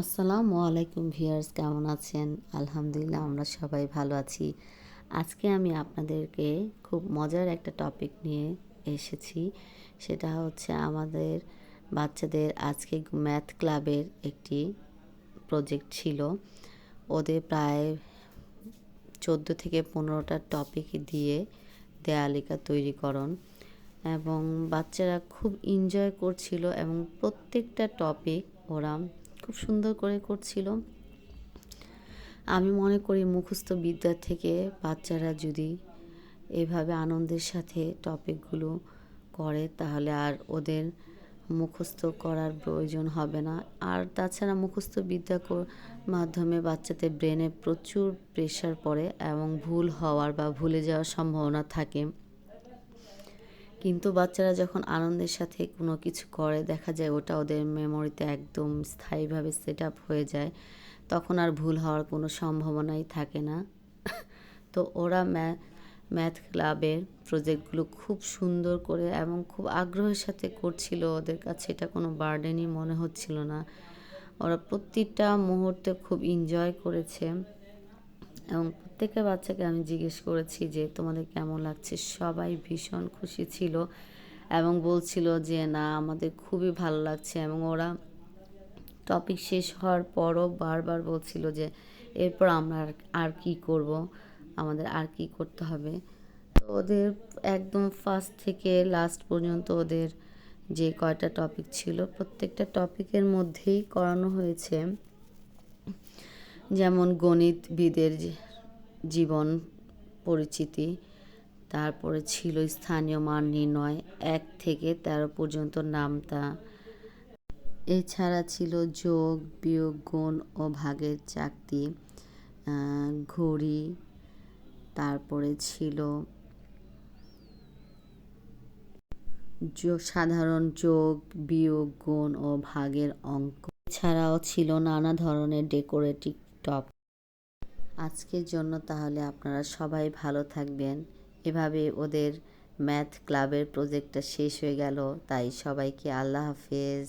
আসসালামু আলাইকুম ভিউয়ার্স, কেমন আছেন? আলহামদুলিল্লাহ আমরা সবাই ভালো আছি। আজকে আমি আপনাদেরকে খুব মজার একটা টপিক নিয়ে এসেছি। সেটা হচ্ছে আমাদের বাচ্চাদের আজকে ম্যাথ ক্লাবের একটি প্রজেক্ট ছিল। ওদের প্রায় 14 থেকে 15টা টপিক দিয়ে দেয়ালিকা তৈরিকরণ, এবং বাচ্চারা খুব এনজয় করছিল এবং প্রত্যেকটা টপিক ওরা খুব সুন্দর করে করছিল। আমি মনে করি মুখস্থ বিদ্যা থেকে বাচ্চারা যদি এভাবে আনন্দের সাথে টপিকগুলো করে তাহলে আর ওদের মুখস্থ করার প্রয়োজন হবে না। আর তাছাড়া মুখস্থ বিদ্যা মাধ্যমে বাচ্চাদের ব্রেনে প্রচুর প্রেশার পড়ে এবং ভুল হওয়ার বা ভুলে যাওয়ার সম্ভাবনা থাকে। কিন্তু বাচ্চারা যখন আনন্দের সাথে কোনো কিছু করে দেখা যায় ওটা ওদের মেমোরিতে একদম স্থায়ীভাবে সেট আপ হয়ে যায়, তখন আর ভুল হওয়ার কোনো সম্ভাবনাই থাকে না। তো ওরা ম্যাথ ক্লাবের প্রজেক্টগুলো খুব সুন্দর করে এবং খুব আগ্রহের সাথে করছিল। ওদের কাছে এটা কোনো বার্ডেনই মনে হচ্ছিল না। ওরা প্রতিটা মুহূর্তে খুব এনজয় করেছে এবং প্রত্যেকটা বাচ্চাকে আমি জিজ্ঞেস করেছি যে তোমাদের কেমন লাগছে। সবাই ভীষণ খুশি ছিল এবং বলছিল যে না, আমাদের খুবই ভালো লাগছে। এবং ওরা টপিক শেষ হওয়ার পরও বারবার বলছিল যে এরপর আমরা আর কি করব, আমাদের আর কি করতে হবে। তো ওদের একদম ফার্স্ট থেকে লাস্ট পর্যন্ত ওদের যে কয়টা টপিক ছিল প্রত্যেকটা টপিকের মধ্যেই করানো হয়েছে। যেমন গণিতবিদের জীবন পরিচিতি, তারপরে ছিল স্থানীয় মান নির্ণয় 1 থেকে 13 পর্যন্ত নামতা। এছাড়া ছিল যোগ, বিয়োগ, গুণ ও ভাগের চাকতি, ঘড়ি, তারপরে ছিল সাধারণ যোগ, বিয়োগ, গুণ ও ভাগের অঙ্ক। এছাড়াও ছিল নানা ধরনের ডেকোরেটিভ টপ। আজকের জন্য তাহলে আপনারা সবাই ভালো থাকবেন। এভাবে ওদের ম্যাথ ক্লাবের প্রজেক্টটা শেষ হয়ে গেল। তাই সবাইকে আল্লাহ হাফেজ।